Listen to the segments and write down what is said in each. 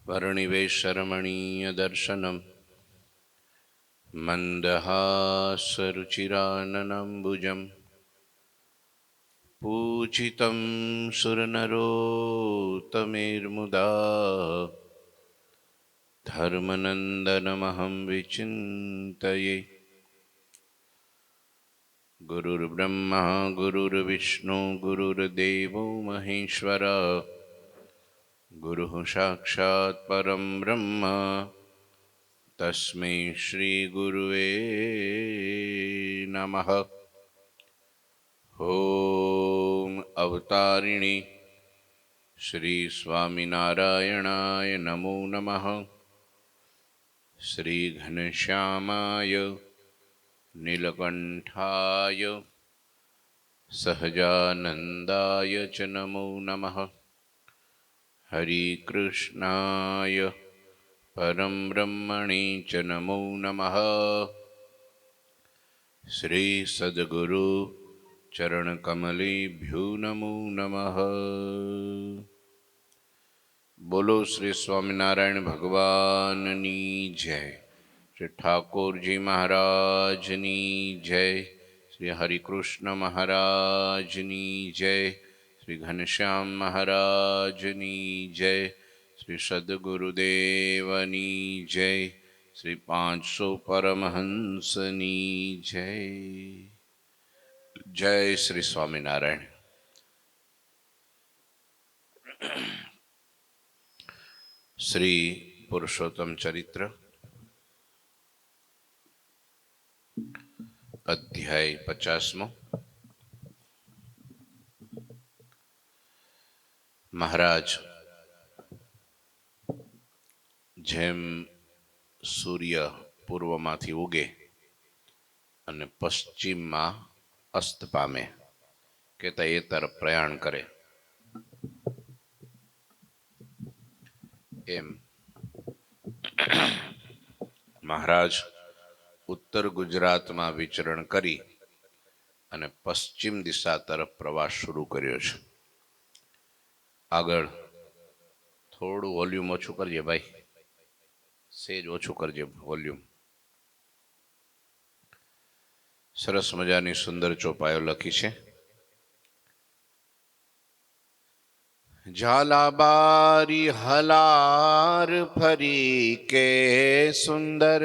वर्णिवेशरमणीयदर्शनं मन्दहासरुचिराननम्बुजं पूजितं सुरनरोत्तमेर्मुदा धर्मनन्दनमहं विचिन्तये। गुरुर्ब्रह्मा गुरुर्विष्णु गुरुर्देवो महेश्वरा गुरुः साक्षात् परं ब्रह्म तस्मै श्रीगुरुवे नमः। ॐ अवतारिणी श्री स्वामिनारायणाय नमो नमः। श्री घनश्यामाय नीलकंठाय सहजानंदाय च नमो नमः। हरि कृष्णाय परम ब्रह्मणे च नमो नमः। श्री सद्गुरु चरण कमलेभ्यो नमो नमः। बोलो श्री स्वामिनारायण भगवाननी जय। श्री ठाकुर जी महाराजनी जय। श्री हरिकृष्ण महाराजनी जय। श्री घनश्याम महाराजनी जय। श्री सद्गुरुदेवनी जय। श्री 500 परमहंसनी जय। जय श्री स्वामिनारायण। श्री पुरुषोत्तम चरित्र अध्याय 50। महाराज જેમ સૂર્ય પૂર્વમાંથી ઉગે અને પશ્ચિમમાં અસ્ત પામે કહેતા એ તરફ પ્રયાણ કરે એમ મહારાજ ઉત્તર ગુજરાતમાં વિચરણ કરી અને પશ્ચિમ દિશા તરફ પ્રવાસ શરૂ કર્યો છે. આગળ થોડું વોલ્યુમ ઓછું કરજે ભાઈ, સેજ ઓછું કરજે વોલ્યુમ. સરસ મજાની સુંદર ચોપાઈઓ લખી છે. ઝાલાબારી હલાર ફરી કે સુંદર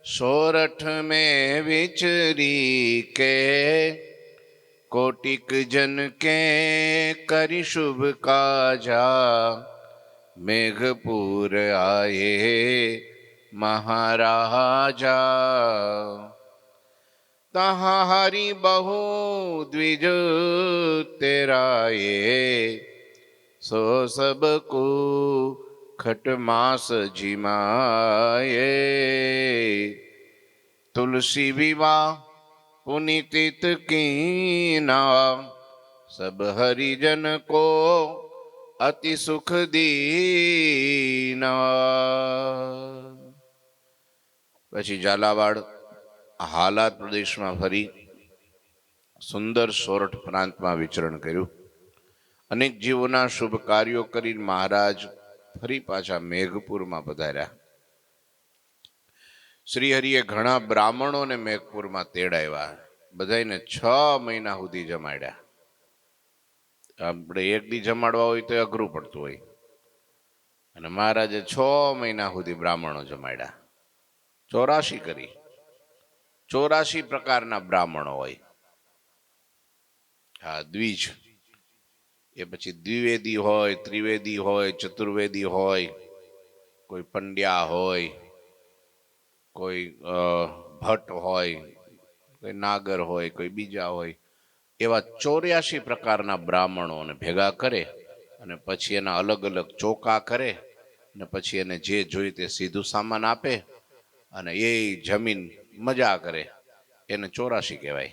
સોરઠ में विचरी के कोटिक जन के करि शुभ काजा मेघपुर आए महाराजा तहाँ हरि बहु द्विज तेराए सो सब को खटमास जिमाए तुलसी विवाह पुनितित कीना सब हरिजन को अति सुख दीना. પછી ઝાલાવાડ હાલાર પ્રદેશમાં ફરી સુંદર સોરઠ પ્રાંતમાં વિચરણ કર્યું. અનેક જીવોના શુભ કાર્યો કરી મહારાજ ફરી પાછા મેઘપુરમાં પધાર્યા. શ્રીહરિએ ઘણા બ્રાહ્મણોને મેઘપુરમાં તેડાવ્યા. બધાને 6 મહિના સુધી જમાડ્યા. આપણે એક દી જમાડવા હોય તો અઘરું પડતું હોય, અને મહારાજે 6 મહિના સુધી બ્રાહ્મણો જમાડ્યા. 84 કરી. 84 પ્રકારના બ્રાહ્મણો હોય. હા, દ્વિજ. એ પછી દ્વિવેદી હોય, ત્રિવેદી હોય, ચતુર્વેદી હોય, કોઈ પંડ્યા હોય, કોઈ ભટ્ટ હોય, કોઈ નાગર હોય, કોઈ બીજા હોય. એવા 84 પ્રકારના બ્રાહ્મણોને ભેગા કરે અને પછી એના અલગ અલગ ચોકા કરે અને પછી એને જે જોઈ તે સીધું સામાન આપે અને એ જમીન મજા કરે. એને 84 કહેવાય.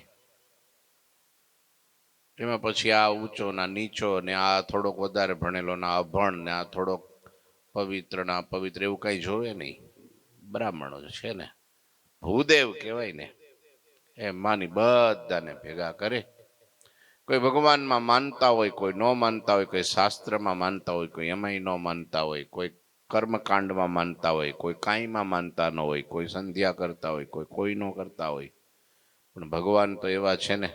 એમાં પછી આ ઊંચો ના નીચો ને આ થોડોક વધારે ભણેલો ના અભણ ને આ થોડોક પવિત્ર ના પવિત્ર એવું કઈ જોવે નહીં. બ્રાહ્મણો છે ને, ભૂદેવ કહેવાય ને, એમ માની બધાને ભેગા કરે. કોઈ ભગવાનમાં માનતા હોય, કોઈ ન માનતા હોય, કોઈ શાસ્ત્રમાં માનતા હોય, કોઈ એમાંય ન માનતા હોય, કોઈ કર્મકાંડમાં માનતા હોય, કોઈ કાંઈમાં માનતા ન હોય, કોઈ સંધ્યા કરતા હોય, કોઈ કોઈ ન કરતા હોય, પણ ભગવાન તો એવા છે ને,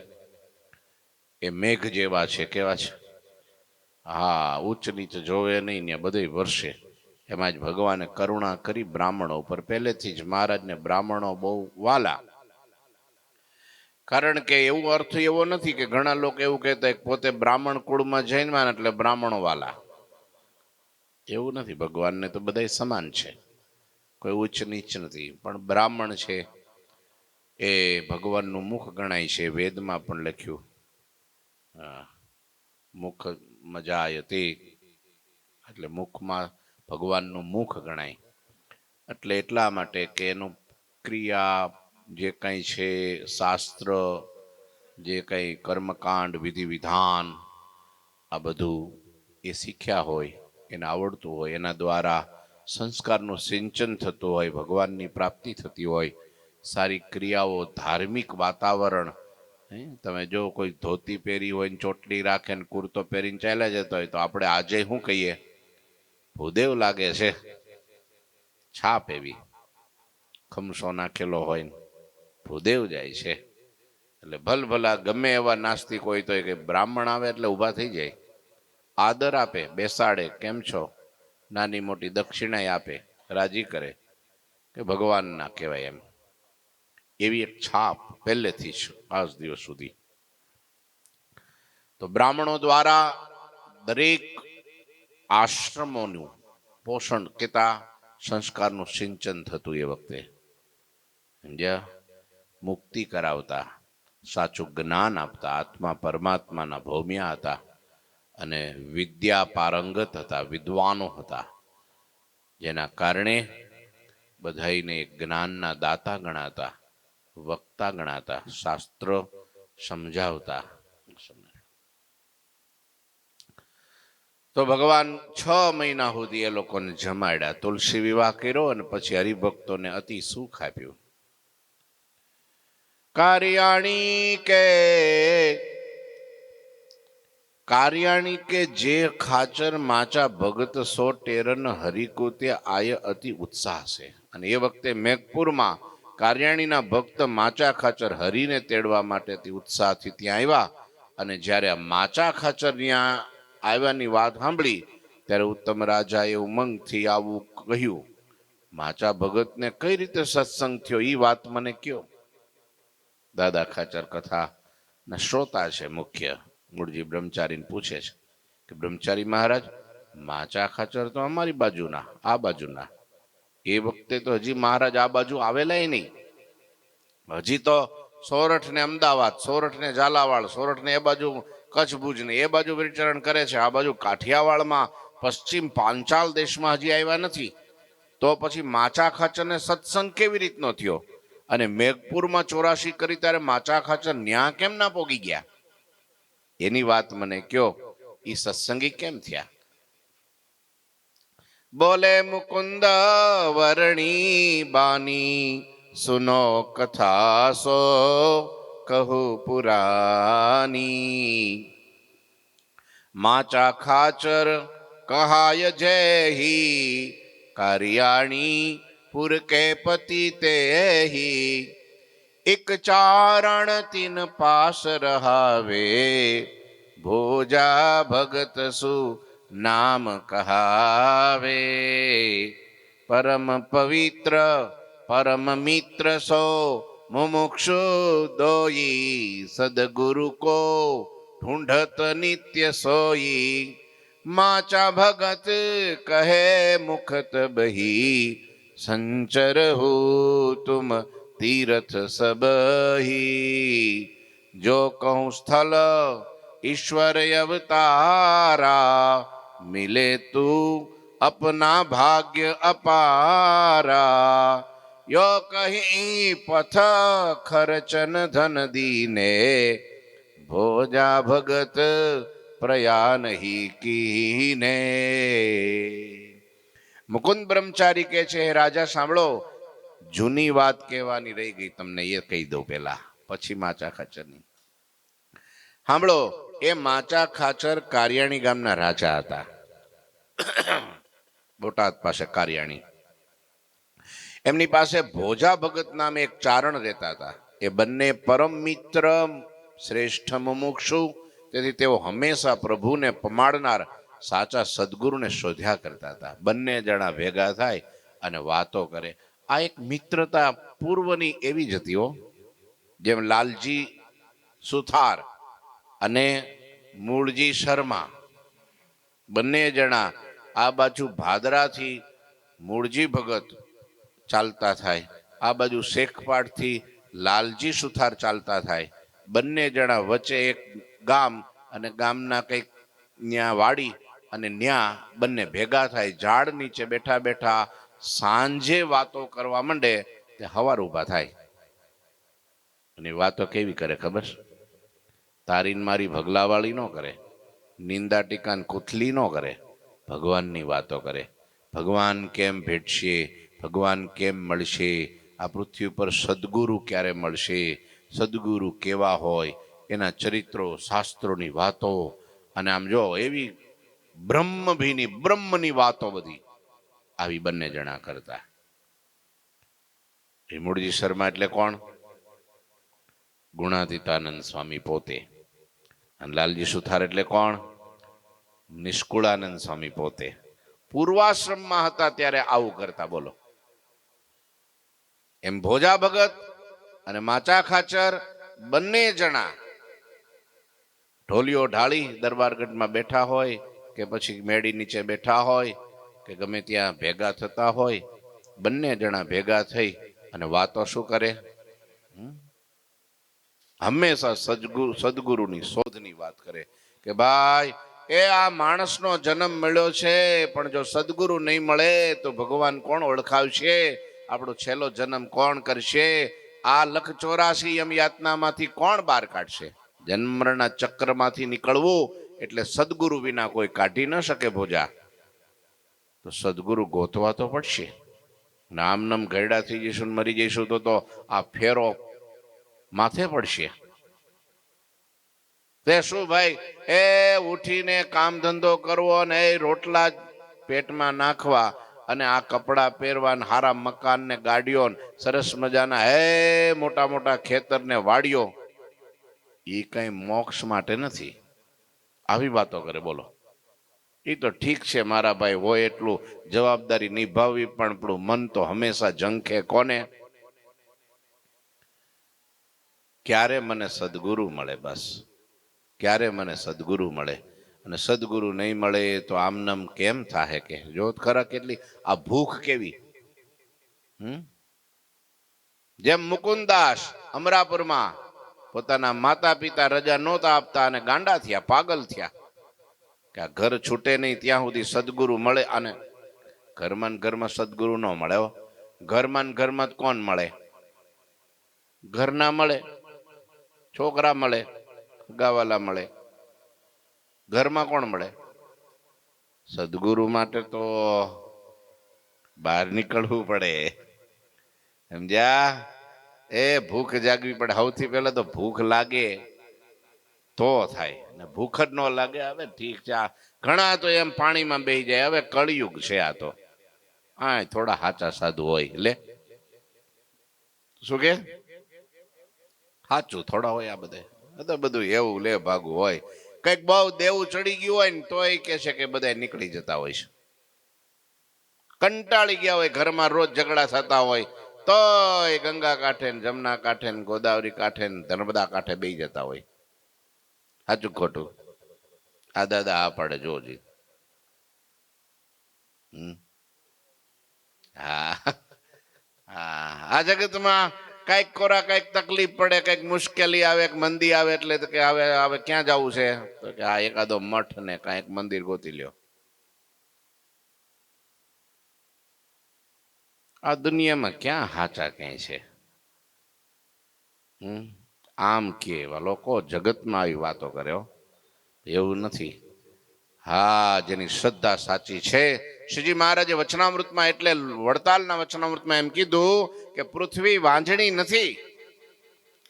એ મેઘ જેવા છે. કેવા છે? હા, ઉચ્ચ નીચ જોવે નહીં ને બધે વર્ષે. એમાં જ ભગવાને કરુણા કરી બ્રાહ્મણો ઉપર. પહેલેથી જ મહારાજને બ્રાહ્મણો બહુ વાલા. કારણ કે એવું અર્થ એવો નથી કે ઘણા લોકો એવું કહેતા પોતે બ્રાહ્મણ કુળમાં જન્મ્યા એટલે બ્રાહ્મણો વાલા. એવું નથી. ભગવાનને તો બધા સમાન છે, કોઈ ઉચ્ચ નીચ નથી. પણ બ્રાહ્મણ છે એ ભગવાનનું મુખ ગણાય છે. વેદમાં પણ લખ્યું, મુખ મજાયતે, એટલે મુખમાં ભગવાનનું મુખ ગણાય. એટલે એટલા માટે કે એનું ક્રિયા જે કંઈ છે, શાસ્ત્ર જે કંઈ કર્મકાંડ વિધિ વિધાન આ બધું એ શીખ્યા હોય, એને આવડતું હોય, એના દ્વારા સંસ્કારનું સિંચન થતું હોય, ભગવાનની પ્રાપ્તિ થતી હોય, સારી ક્રિયાઓ, ધાર્મિક વાતાવરણ. તમે જો કોઈ ધોતી પહેરી હોય ને ચોટલી રાખે ને કુર્તો પહેરીને ચાલ્યા જતા હોય તો આપણે આજે શું કહીએ? ભૂદેવ લાગે છે. છાપ એવી, ખમસો નાખેલો હોય ને ભૂદેવ જાય છે. એટલે ભલભલા ગમે એવા નાસ્તિક હોય તો કે બ્રાહ્મણ આવે એટલે ઊભા થઈ જાય, આદર આપે, બેસાડે, કેમ છો, નાની મોટી દક્ષિણાય આપે, રાજી કરે કે ભગવાન ના કહેવાય એમ. એવી એક છાપ પહેલેથી જ આજ દિવસ સુધી. તો બ્રાહ્મણો દ્વારા દરેક આશ્રમોનું પોષણ કેતા સંસ્કારનું સિંચન થતું એ વખતે. સમજ્યા? મુક્તિ કરાવતા, સાચું જ્ઞાન આપતા, આત્મા પરમાત્માના ભૌમ્યા હતા અને વિદ્યા પારંગત હતા, વિદ્વાનો હતા, જેના કારણે બધાઈને જ્ઞાનના દાતા ગણાતા, વક્તા ગણાતા, શાસ્ત્ર સમજાવતા. તો ભગવાન 6 મહિના સુધી એ લોકોને જમાડ્યા. તુલસી વિવાહ કર્યો અને પછી હરિભક્તોને અતિ સુખ આપ્યું. કાર્યાણી કે જે ખાચર માચા ભગત સો ટેરન હરિકુતે આય અતિ ઉત્સાહ છે. અને એ વખતે મેઘપુરમાં કાર્યાણીના ભક્ત માચા ખાચર હરિને તેડવા માટે ઉત્સાહથી ત્યાં આવ્યા. અને જ્યારે આ માચા ખાચર ત્યાં આવ્યાની વાત સાંભળી ત્યારે ઉત્તમ રાજાએ ઉમંગથી આવું કહ્યું, માચા ભગતને કઈ રીતે સત્સંગ થયો એ વાત મને કયો. દાદા ખાચર કથા ના શ્રોતા છે મુખ્ય. મૂળજી બ્રહ્મચારીને પૂછે છે કે બ્રહ્મચારી મહારાજ, માચા ખાચર તો અમારી બાજુના, આ બાજુના. એ વખતે તો હજી મહારાજ આ બાજુ આવેલા નહીં. હજી તો સોરઠ ને અમદાવાદ, સોરઠ ને ઝાલાવાડ, સોરઠ ને એ બાજુ કચ્છ ભુજ ને એ બાજુ વિચરણ કરે છે. આ બાજુ કાઠિયાવાડમાં પશ્ચિમ પાંચાલ દેશમાં હજી આવ્યા નથી. તો પછી માચા ખાચર ને સત્સંગ કેવી રીતનો થયો? અને મેઘપુરમાં 84 કરી ત્યારે માચા ખાચર ન્યા કેમ ના પોગી ગયા? એની વાત મને કયો. એ સત્સંગી કેમ થયા? બોલે મુકુંદ વર્ણી બાની સુનો કથા સો કહું પુરાની. માચા ખાચર કહાય જય હી કાર્યાણી પુર કે પતિ તે હી. એક ચારણ તીન પાસ રહાવે ભોજા ભગત સુ નામ કહાવે. પરમ પવિત્ર પરમ મિત્ર સો મુમુક્ષુ દોઈ સદગુરુ કો ઢૂંઢત નિત્ય સોઈ. માચા ભગત કહે મુખત બહી સંચર હો તુમ तीरथ सबही. जो कहूँ स्थल ईश्वर अवतारा मिले तू अपना भाग्य अपारा. यो कहीं पथ खर्चन धन दीने भोजा भगत प्रया नहीं कीने. મુકુંદ બ્રહ્મચારી કે છે, રાજા સાંભળો, જૂની વાત કહેવાની રહી ગઈ, તમને એ કહી દઉં પેલા, પછી માચા ખાચરની સાંભળો. એ માચા ખાચર કાર્યાણી ગામના રાજા હતા. બોટાદ પાસે કારિયાણી. એમની પાસે ભોજા ભગત નામે એક ચારણ રહેતા હતા. એ બંને પરમ મિત્ર, શ્રેષ્ઠ મુમુક્ષુ. તેથી તેઓ હંમેશા પ્રભુને પમાડનાર સાચા સદગુરુને શોધ્યા કરતા હતા. બંને જણા ભેગા થાય અને વાતો કરે. આ એક મિત્રતા પૂર્વની એવી જ હતી હો. જેમ લાલજી સુથાર અને મૂળજી શર્મા બંને જણા આ બાજુ ભાદરાથી મૂળજી ભગત ચાલતા થાય, આ બાજુ શેખપાટથી લાલજી સુથાર ચાલતા થાય. બંને જણા વચ્ચે એક ગામ અને ગામના કંઈક ન્યા વાડી અને ન્યા બંને ભેગા થાય. ઝાડ નીચે બેઠા બેઠા સાંજે વાતો કરવા માંડે તે હવાર ઊભા થાય. અને વાતો કેવી કરે ખબર? તારીન મારી ભગલાવાળી ન કરે, નિંદા ટીકાન કુથલી ન કરે, ભગવાનની વાતો કરે. ભગવાન કેમ ભેટશે, ભગવાન કેમ મળશે, આ પૃથ્વી ઉપર સદગુરુ ક્યારે મળશે, સદગુરુ કેવા હોય, એના ચરિત્રો, શાસ્ત્રોની વાતો. અને આમ જો એવી બ્રહ્મની વાતો બધી આવી બંને જણા કરતા. મૂળજી શર્મા એટલે કોણ? ગુણાતીતાનંદ સ્વામી પોતે. અને લાલજી સુથાર એટલે કોણ? નિષ્કુળાનંદ સ્વામી પોતે. પૂર્વાશ્રમમાં હતા ત્યારે આવું કરતા. બોલો. એમ ભોજા ભગત અને માચા ખાચર બંને જણા ઢોલિયો ઢાળી દરબારગઢમાં બેઠા હોય કે પછી મેડી નીચે બેઠા હોય કે ગમે ત્યાં ભેગા થતા હોય, બંને જણા ભેગા થઈ અને વાતો શું કરે? હંમેશા સદગુરુની શોધની વાત કરે કે ભાઈ એ આ માણસનો જન્મ મળ્યો છે, પણ જો સદગુરુ નહીં મળે તો ભગવાન કોણ ઓળખાવશે? આપણો છેલ્લો જન્મ કોણ કરશે? આ 184 યમ યાતનામાંથી કોણ બહાર કાઢશે? જન્મના ચક્રમાંથી નીકળવું એટલે સદગુરુ વિના કોઈ કાઢી ન શકે ભોજા. તો સદગુરુ ગોતવા તો પડશે. નામ નામ ગયડા થઈ જઈશું, મરી જઈશું તો આ ફેરો માથે પડશે. તે શું ભાઈ, એ ઉઠીને કામ ધંધો કરવો ને એ રોટલા પેટમાં નાખવા અને આ કપડા પહેરવા ને હારા મકાન ને ગાડીઓ સરસ મજાના હે મોટા મોટા ખેતર ને વાડીઓ, એ કઈ મોક્ષ માટે નથી. આવી વાતો કરે. બોલો. એ તો ઠીક છે મારા ભાઈ, હોય એટલું જવાબદારી નિભાવવી, પણ આપણું મન તો હંમેશા ઝંખે કોને? ક્યારે મને સદગુરુ મળે, બસ ક્યારે મને સદગુરુ મળે. અને સદગુરુ નહીં મળે તો આમનામ કેમ થાય? કે જો ખરા કેટલી આ ભૂખ કેવી. જેમ મુકુંદાસ અમરાપુરમાં પોતાના માતા પિતા રજા નહોતા આપતા અને ગાંડા થયા, પાગલ થયા કે આ ઘર છૂટે નહીં ત્યાં સુધી સદગુરુ મળે. અને ઘરમાં સદગુરુ ન મળે. ઘરમાં કોણ મળે? ઘરના મળે, છોકરા મળે, ગાવાલા મળે. ઘરમાં કોણ મળે? સદગુરુ માટે તો બહાર નીકળવું પડે. સમજ્યા? એ ભૂખ જાગવી પડે. સૌથી પહેલા તો ભૂખ લાગે તો થાય, ને ભૂખ જ ન લાગે. હવે ઠીક છે, ઘણા તો એમ પાણીમાં બેસી જાય. હવે કળિયુગ છે આ તો. હા, થોડા સાચા સાધુ હોય લે. શું કે સાચું થોડા હોય આ બધે? તો બધું એવું લે ભાગું હોય. કઈક બહુ દેવું ચડી ગયું હોય ને તોય કે છે કે બધા નીકળી જતા હોય છે. કંટાળી ગયા હોય, ઘરમાં રોજ ઝઘડા થતા હોય તોય ગંગા કાંઠે ને જમના કાંઠે ને ગોદાવરી કાંઠે ને નર્મદા કાંઠે બેસી જતા હોય. સાચું ખોટું? આ દાદા આ પડે જોજી. હા હા, આ જગતમાં કઈક કોરા કઈક તકલીફ પડે, કઈક મુશ્કેલી આવે, મંદી આવે એટલે કે હવે ક્યાં જવું છે? તો કે આ એકાદો મઠ ને કઈક મંદિર ગોતી લ્યો. આ દુનિયામાં ક્યાં હાચા ક્યાંય છે? આમ કે એવા લોકો જગતમાં આવી વાતો કરે. એવું નથી. હા, જેની શ્રદ્ધા સાચી છે. શ્રીજી મહારાજે વચનામૃતમાં એટલે વડતાલના વચનામૃતમાં એમ કીધું કે પૃથ્વી વાંજણી નથી.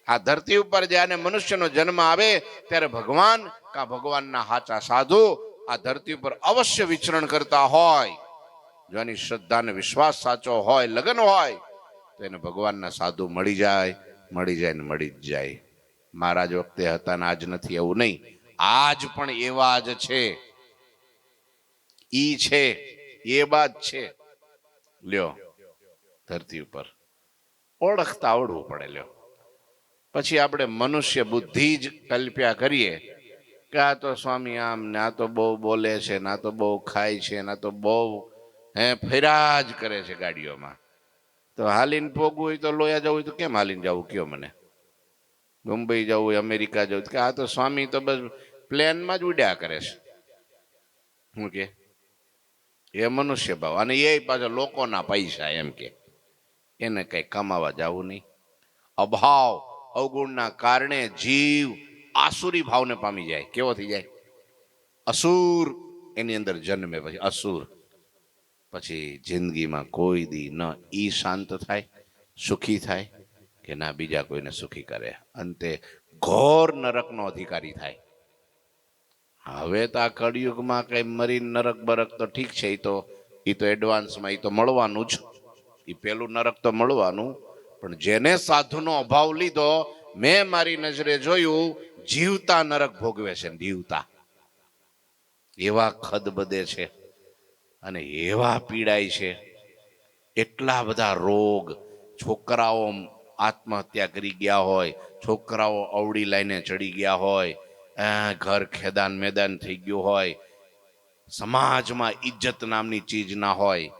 આ ધરતી ઉપર જ્યારે મનુષ્યનો જન્મ આવે ત્યારે ભગવાન કા ભગવાનના સાચા સાધુ આ ધરતી ઉપર અવશ્ય વિચરણ કરતા હોય. જો એની શ્રદ્ધા અને વિશ્વાસ સાચો હોય, લગન હોય, તો એને ભગવાનના સાધુ મળી જાય ને મળી જ જાય. મહારાજ વખતે હતા ને આજ નથી એવું નહીં, આજ પણ એવા જ છે. ઈ છે એ બાદ છે. લ્યો ધરતી ઉપર ઓળખતા આવડવું પડે. લ્યો પછી આપણે મનુષ્ય બુદ્ધિ જ કલ્પ્યા કરીએ કે આ તો સ્વામી આમ ને આ તો બહુ બોલે છે, ના તો બહુ ખાય છે, ના તો બહુ ફેરા જ કરે છે ગાડીઓમાં. તો હાલીને પોગવું હોય તો લોયા જવું હોય તો કેમ હાલીને જવું કયો મને? મુંબઈ જવું હોય, અમેરિકા જવું કે આ તો સ્વામી તો બસ પ્લેનમાં જ ઉડ્યા કરે છે. શું કે એ મનુષ્ય ભાવ, અને એ પાછા લોકોના પૈસા, એમ કે એને કઈ કમાવા જવું નહીં. અભાવ અવગુણના કારણે જીવ આસુરી ભાવને પામી જાય. કેવો થઈ જાય? અસુર એની અંદર જન્મે. પછી અસુર, પછી જિંદગીમાં કોઈ દી ન ઈ શાંત થાય, સુખી થાય, કે ના બીજા કોઈને સુખી કરે. અંતે ઘોર નરકનો અધિકારી થાય. હવે તો આ કળિયુગમાં કઈ મરી નરક બરક તો ઠીક છે, એ તો એડવાન્સમાં એ તો મળવાનું જ. એ પેલું નરક તો મળવાનું, પણ જેને સાધુનો અભાવ લીધો, મેં મારી નજરે જોયું, જીવતા નરક ભોગવે છે. જીવતા એવા ખદબદે છે અને એવા પીડાય છે. એટલા બધા રોગ. છોકરાઓ આત્મહત્યા કરી ગયા હોય, છોકરાઓ અવળી લાઈને ચડી ગયા હોય, ઘર ખેદાન મેદાન થઈ ગયું હોય, સમાજમાં ઇજ્જત નામની ચીજ ના હોય,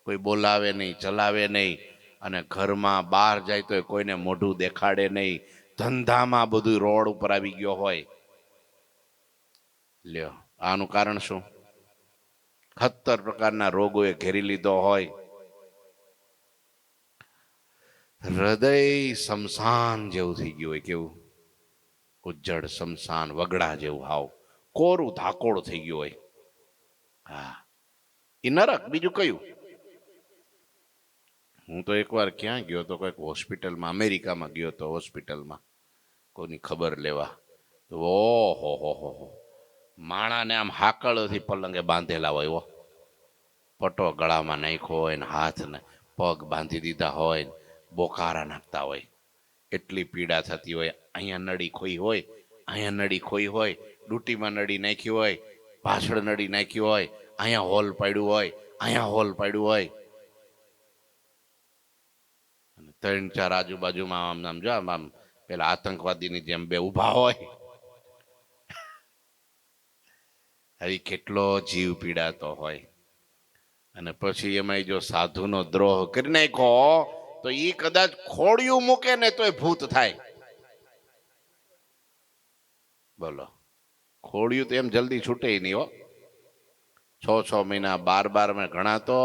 કોઈ બોલાવે નહીં, ચલાવે નહીં, અને ઘરમાં બહાર જાય તો કોઈને મોઢું દેખાડે નહીં, ધંધામાં બધું રોડ ઉપર આવી ગયો હોય. લ્યો આનું કારણ શું? 70 પ્રકારના રોગોએ ઘેરી લીધો હોય. હૃદય શમશાન જેવું થઈ ગયું હોય. કેવું? ઉજ્જડ શમશાન, વગડા જેવું, હાવ કોરું ધાકોડ થઈ ગયું હોય. હા, એ નરક. બીજું કયું? હું તો એકવાર ક્યાં ગયો તો, કોઈક હોસ્પિટલમાં, અમેરિકામાં ગયો તો, હોસ્પિટલમાં કોઈની ખબર લેવા. તો ઓહો હો હો, માણાને આમ હાકળથી પલંગે બાંધેલા હોય. પટો ગળામાં નાખ્યો હોય ને હાથને પગ બાંધી દીધા હોય, બોકારા નાખતા હોય. એટલી પીડા થતી હોય. અહીંયા નળી ખોઈ હોય, અહીંયા નળી ખોઈ હોય, ડૂટીમાં નળી નાખી હોય, પાછળ નળી નાખી હોય, અહીંયા હોલ પાડ્યું હોય, અહીંયા હોલ પાડ્યું હોય. 3-4 આજુબાજુમાં આમ આમ જો આમ પેલા આતંકવાદીની જેમ બે ઉભા હોય. હવે કેટલો જીવ પીડાતો હોય. અને પછી એમાં જો સાધુનો દ્રોહ કરી નાખ્યો તો એ કદાચ ખોડિયું મૂકે ને તોય ભૂત થાય. બોલો, ખોડિયું તો એમ જલ્દી છૂટે નહીં હો. 6-6 મહિના, 12-12 મહિના, ઘણા તો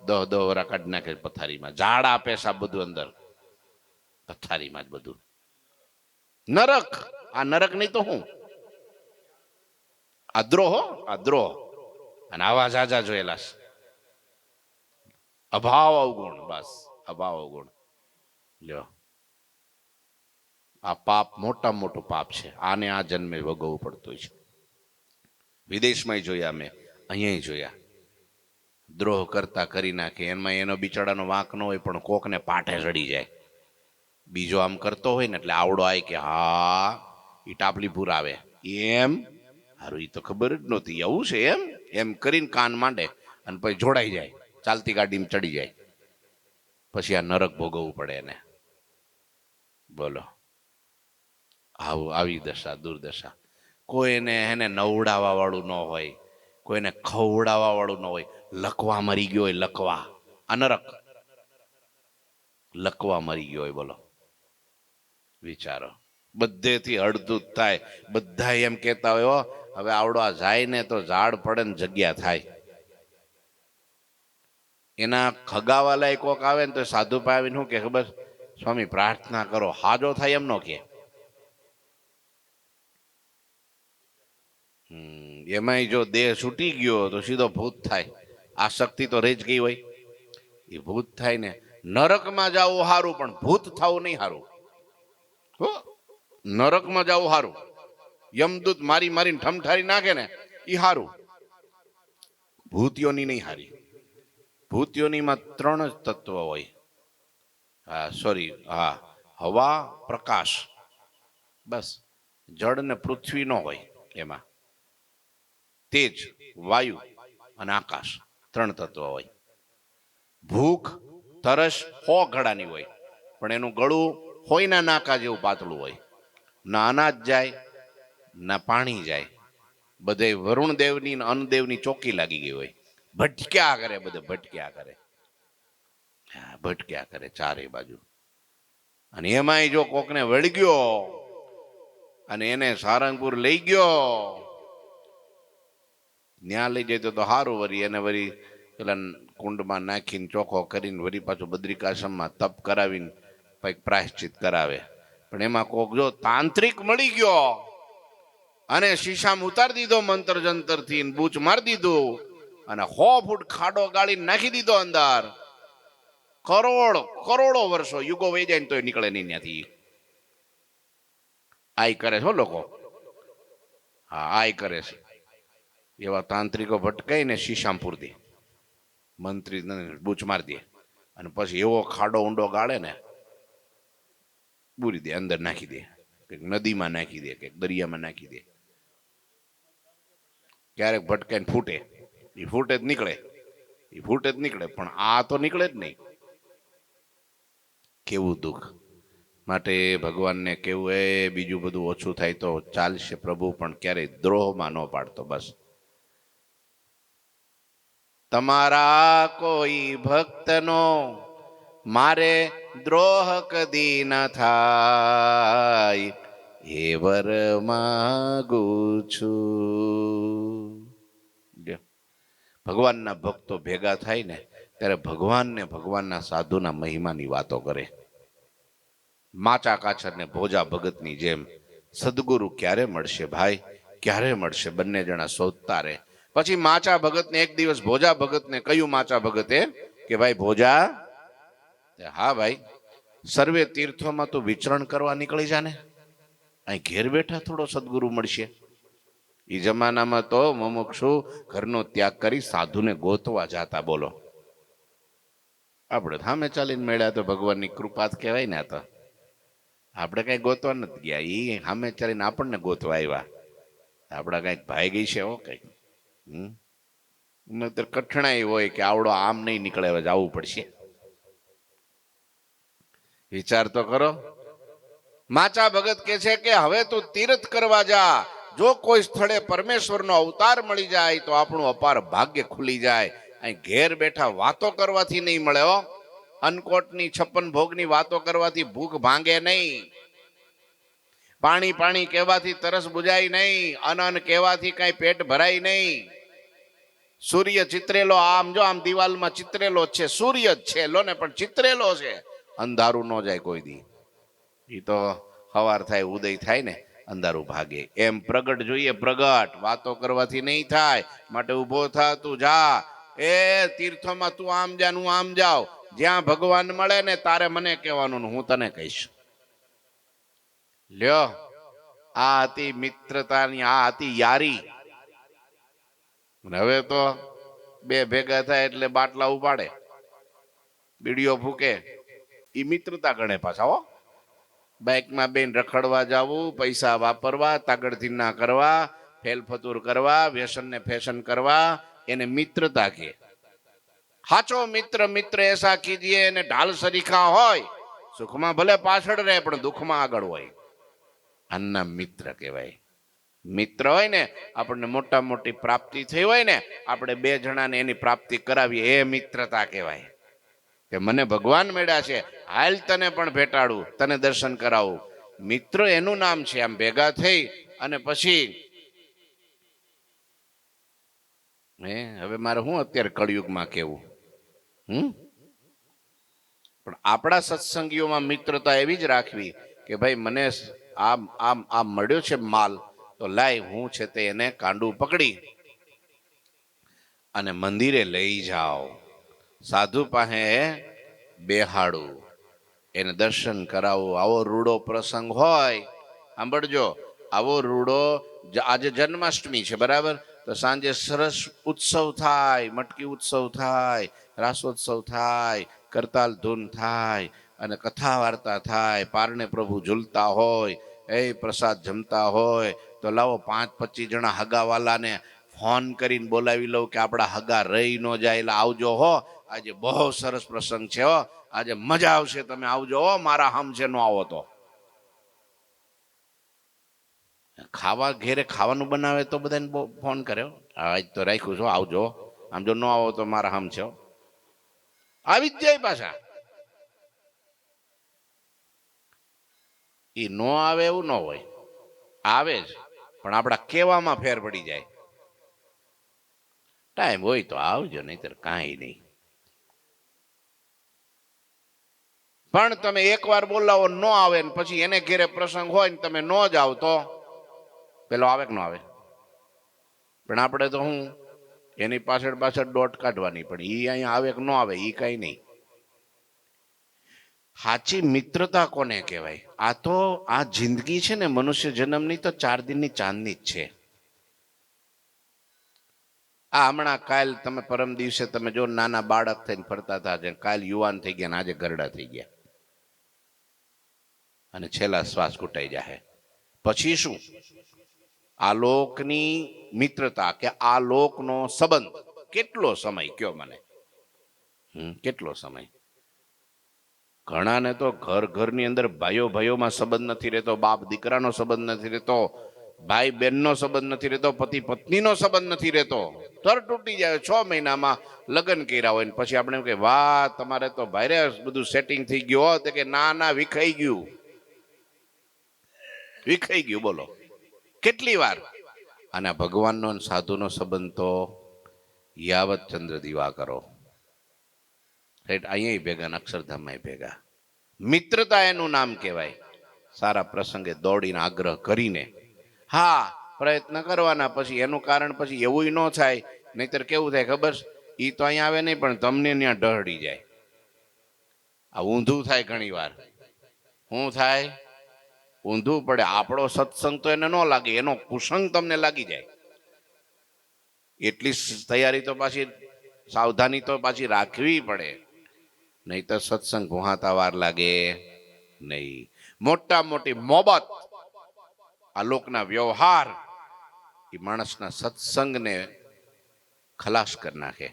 10-10 વરા કાઢી નાખે પથારીમાં. ઝાડા પેશાબ બધું અંદર પથારીમાં જ બધું. નરક. આ નરક નહીં તો હું? આ દ્રોહ, આ દ્રોહ. અને આવા જાજા જોયેલા છે. અભાવ અવગુણ, બસ અભાવ અવગુણ. લ્યો આ પાપ મોટા મોટું પાપ છે. આને આ જન્મે ભોગવવું પડતું છે. વિદેશમાં જોયા, મેં અહીંયા જોયા. દ્રોહ કરતા કરી નાખે. એમાં એનો બિચારાનો વાંક ન હોય, પણ કોકને પાઠે ચડી જાય. બીજો આમ કરતો હોય ને એટલે આવડો આય કે હા ઈ ટાપલી પૂર આવે એમ. હારું, ઈ તો ખબર જ નહોતી એવું છે એમ. એમ કરીને કાન માંડે અને પછી જોડાઈ જાય, ચાલતી ગાડીમાં ચડી જાય. પછી આ નરક ભોગવવું પડે એને. બોલો, આવું આવી દશા, દુર્દશા. કોઈને એને નવડાવવા વાળું ન હોય, કોઈને ખવડાવવા વાળું ન હોય. લકવા મરી ગયો હોય, લકવા. આ નરક. લકવા મરી ગયો હોય. બોલો, વિચારો. બધેથી અડધું થાય. બધા એમ કેતા હોય હવે આવડો આ જાય ને તો ઝાડ પડે ને જગ્યા થાય. એના ખગાવાલા કોક આવે ને તો સાધુ પાવીને શું કે ખબર? સ્વામી પ્રાર્થના કરો, હાજો થાય. એમ નો કે. એમાંય જો દેહ છૂટી ગયો તો સીધો ભૂત થાય. આ શક્તિ તો રહી જ ગઈ હોય. એ ભૂત થાય ને. નરકમાં જવું સારું, પણ ભૂત થવું નહીં સારું. નરકમાં જવું સારું. યમદૂત મારીને ઠમઠારી નાખે ને એ સારું. ભૂતિઓની નહીં હારી. ભૂતયોનીમાં 3 જ તત્વ હોય. હા સોરી, હા, હવા, પ્રકાશ, બસ. જળ ને પૃથ્વી ન હોય એમાં. તેજ, વાયુ અને આકાશ 3 તત્વ હોય. ભૂખ, તરસ 100 ઘડાની હોય, પણ એનું ગળું હોય ના નાકા જેવું પાતળું હોય. ના અનાજ જાય ના પાણી જાય, બધે વરુણ દેવની ને અન્નદેવની ચોકી લાગી ગઈ હોય. ભટક્યા કરે, બધે ભટક્યા કરે, ભટક્યા કરે ચારે બાજુ. અને એમાંય જો કોકને વળગ્યો અને એને સારંગપુર લઈ ગયો, ન્યા લઈ જાય તો સારું. વરી એને વરી પેલા કુંડમાં નાખીને ચોખ્ખો કરીને વરી પાછું બદ્રિકાશ્રમમાં તપ કરાવીને કંઈક પ્રાયશ્ચિત કરાવે. પણ એમાં કોક જો તાંત્રિક મળી ગયો અને શીશામ ઉતારી દીધો મંત્ર જંતરથી, બૂચ મારી દીધું અને 100 ફૂટ ખાડો ગાળીને નાખી દીધો અંદર. કરોડો વર્ષો યુગો વહી જાય ને તોય નીકળે નહીં ત્યાંથી. આય કરે છો લોકો, હા આય કરે છે. એવા તાંત્રિકો ભટકાઈ ને શીશામ પૂરી દે, મંત્રી બૂચ મારી દે અને પછી એવો ખાડો ઊંડો ગાળે ને પૂરી દે, અંદર નાખી દે, કંઈક નદીમાં નાખી દે, કંઈક દરિયામાં નાખી દે. ક્યારેક ભટકાઈને ફૂટે, એ ફૂટે જ નીકળે, એ ફૂટે જ નીકળે, પણ આ તો નીકળે જ નહીં. કેવું દુઃખ. માટે ભગવાનને કેવું એ બીજું બધું ઓછું થાય તો ચાલશે પ્રભુ, પણ ક્યારેય દ્રોહમાં ન પાડતો. બસ તમારા કોઈ ભક્તનો મારે દ્રોહ કદી ન થાય, એ વર માગુ છું. ભગવાનના ભક્તો ભેગા થાય ને ત્યારે ભગવાનને ભગવાનના સાધુના મહિમાની વાતો કરે. માચા કાછર ને ભોજા ભગતની જેમ સદગુરુ ક્યારે મળશે ભાઈ, ક્યારે મળશે? બંને જણા શોધતા રહે. પછી માચા ભગતને એક દિવસ ભોજા ભગતને કહ્યું, માચા ભગતે કે ભાઈ ભોજા, હા ભાઈ, સર્વે તીર્થોમાં તું વિચરણ કરવા નીકળી જા ને, અહીં ઘેર બેઠા થોડો સદગુરુ મળશે. એ જમાનામાં તો મુમુક્ષુ ઘરનો ત્યાગ કરી સાધુને ગોતવા જાતા. બોલો, આપણે સામે ચાલીને મળ્યા તો ભગવાનની કૃપા જ કહેવાય ને. આ તો આપણે કઈ ગોતવા નથી ગયા, એ સામે ચાલીને આપણને ગોતવા આવ્યા. આપડા કઈક ભાઈ ગઈ છે હો કઈક. કઠણાઈ હોય કે આવડો આમ નહીં નીકળે, હવે જવું પડશે. વિચાર તો કરો. માચા ભગત કે છે કે હવે તું તીર્થ કરવા જા, જો કોઈ સ્થળે પરમેશ્વરનો અવતાર મળી જાય તો આપણું અપાર ભાગ્ય ખુલી જાય. અહીં ઘેર બેઠા વાતો કરવાથી નહીં મળે હો. અન્નકોટની 56 ભોગની વાતો કરવાથી ભૂખ ભાંગે નહીં. પાણી પાણી કહેવાથી તરસ બુજાય નહીં. અનન કહેવાથી કઈ પેટ ભરાય નહીં. સૂર્ય ચિત્રેલો, આમ જો આમ દિવાલમાં ચિત્રેલો છે, સૂર્ય જ છે લો ને, પણ ચિત્રેલો છે. અંધારું ન જાય કોઈ દી. એ તો સવાર થાય ઉદય થાય ને અંધારું ભાગે. એમ પ્રગટ જોઈએ, પ્રગટ. વાતો કરવાથી નહીં થાય. માટે ઉભો થા, તું જા. એ તીર્થોમાં તું આમ જા, હું આમ જાઉં. જ્યાં ભગવાન મળે ને તારે મને કહેવાનું, હું તને કહીશ. લ્યો, આ હતી મિત્રતાની, આ હતી યારી. હવે તો બે ભેગા થાય એટલે બાટલા ઉપાડે, બીડીઓ ફૂકે. એ મિત્રતા ગણે પાછા હો. બાઇકમાં બેન રખડવા જવું, પૈસા વાપરવા, તાગડથી ના કરવા, ફેલફતુર કરવા, વ્યસન ને ફેશન કરવા, એને મિત્રતા કે. સાચો મિત્ર મિત્ર એસા કીજીએ, એને ઢાલ સરીખા હોય. સુખમાં ભલે પાછળ રહે પણ દુઃખમાં આગળ હોય. આના મિત્ર કહેવાય. મિત્ર હોય ને, આપણને મોટા મોટી પ્રાપ્તિ થઈ હોય ને, આપણે બે જણાને એની પ્રાપ્તિ કરાવીએ, એ મિત્રતા કહેવાય. કે મને ભગવાન મળ્યા છે, હાલ તને પણ ભેટાડું, તને દર્શન કરાવું. મિત્ર એનું નામ છે. આમ ભેગા થઈ અને પછી હવે મારે હું અત્યારે કળિયુગમાં કેવું, પણ આપણા સત્સંગીઓમાં મિત્રતા એવી જ રાખવી કે ભાઈ મને આમ આમ આમ મળ્યો છે માલ, તો લાય હું છે તે એને કાંડું પકડી અને મંદિરે લઈ જાઓ, સાધુ પાસે બેહાડું, એને દર્શન કરાવું. આવો રૂડો પ્રસંગ હોય, સાંભળજો, આવો રૂડો. આજે જન્માષ્ટમી છે બરાબર, તો સાંજે સરસ ઉત્સવ થાય, મટકી ઉત્સવ થાય, રાસોત્સવ થાય, કરતાલ ધૂન થાય અને કથા વાર્તા થાય, પારણે પ્રભુ ઝૂલતા હોય, એ પ્રસાદ જમતા હોય, તો લાવો 5-25 જણા હગાવાલાને ફોન કરીને બોલાવી લઉં કે આપણા હગા રહી ન જાય, એટલે આવજો હો, આજે બહુ સરસ પ્રસંગ છે હો, આજે મજા આવશે, તમે આવજો હો, મારા હમ છે, નો આવો તો. ખાવા ઘેરે ખાવાનું બનાવે તો બધાને ફોન કર્યો, આજ તો રાખ્યું છો, આવજો, આમ જો ન આવો તો મારા હમ છે, આવી જ જાય પાછા. એ નો આવે એવું ન હોય, આવે જ, પણ આપણા કહેવામાં ફેર પડી જાય. ટાઈમ હોય તો આવજો, નહીતર કાંઈ નહીં. પણ તમે એકવાર બોલાવો ન આવે ને પછી એને ઘેરે પ્રસંગ હોય ને તમે ન જાઓ તો પેલો આવે કે ન આવે. પણ આપણે તો હું એની પાછળ પાછળ દોટ કાઢવાની, પણ એ અહીંયા આવે કે ન આવે એ કઈ નહીં. સાચી મિત્રતા કોને કહેવાય? આ તો આ જિંદગી છે ને મનુષ્ય જન્મની તો 4 દિનની ચાંદની જ છે. આ હમણાં કાલ તમે પરમ દિવસે તમે જો નાના બાળક થઈને ફરતા હતા, કાલ યુવાન થઈ ગયા, આજે ગરડા થઈ ગયા, અને છેલ્લા શ્વાસ ઘૂંટાઈ જાય. પછી શું? આ લોકની મિત્રતા કે આ લોકનો સંબંધ કેટલો સમય કયો મને? કેટલો સમય? ઘણાને તો ઘરની અંદર ભાઈઓ ભાઈઓમાં સંબંધ નથી રહેતો, બાપ દીકરાનો સંબંધ નથી રહેતો, ભાઈ બહેનનો સંબંધ નથી રહેતો, પતિ પત્નીનો સંબંધ નથી રહેતો, તર તૂટી જાય. 6 મહિનામાં લગ્ન કર્યા હોય ને પછી આપણે એમ કે વાહ તમારે તો ભાઈરે બધું સેટિંગ થઈ ગયું હોત, કે ના વિખાઈ ગયું, વિખાઈ ગયું. બોલો કેટલી વાર. અને ભગવાનનો સાધુનો સંબંધ તો યાવત ચંદ્ર દીવા કરો, અહીંયા ભેગા, અક્ષરધામમાં ભેગા. મિત્રતા એનું નામ કહેવાય. સારા પ્રસંગે દોડીને આગ્રહ કરીને હા પ્રયત્ન કરવાના, પછી એનું કારણ પછી એવું ન થાય, નહીતર કેવું થાય ખબર? ઈ તો અહીંયા આવે નહીં પણ તમને ત્યાં ડહડી જાય. આ ઊંધું થાય ઘણી વાર. શું થાય? ઊંધું પડે. આપણો સત્સંગ તો એને ન લાગે, એનો કુસંગ તમને લાગી જાય. એટલી તૈયારી તો પાછી, સાવધાની તો પાછી રાખવી પડે, નહીં તો સત્સંગ ભૂહાતા વાર લાગે નહીં. મોટા મોટી મોહબત, આ લોકના વ્યવહાર એ માણસના સત્સંગને ખલાસ કરી નાખે,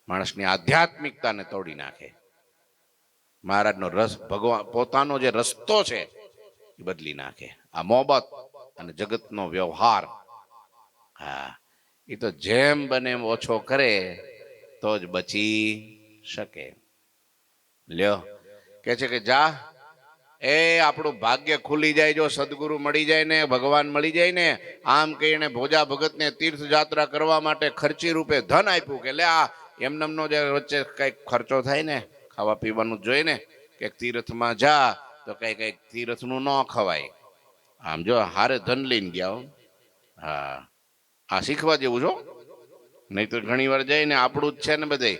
માણસની આધ્યાત્મિકતાને તોડી નાખે. મહારાજનો રસ, ભગવાન પોતાનો જે રસ્તો છે એ બદલી નાખે. આ મોહબત અને જગતનો વ્યવહાર, હા, એ તો જેમ બને એમ ઓછો કરે તો જ બચી શકે. લ્યો કે છે કે જા, એ આપણું ભાગ્ય ખુલી જાય જો સદગુરુ મળી જાય ને, ભગવાન મળી જાય ને. આમ કહીને ભોજા ભગતને તીર્થયાત્રા કરવા માટે ખર્ચી રૂપે ધન આપ્યું, કે લે આ એમનેમનો જે વચ્ચે કઈક ખર્ચો થાય ને, ખાવા પીવાનું જોઈએ ને, કે તીર્થમાં જા તો કઈક તીર્થનું ન ખવાય. આમ જો હારે ધન લઈને ગયા. હા, આ શીખવા જેવું છો. નહીં તો ઘણી વાર જાય ને આપણું જ છે ને બધે.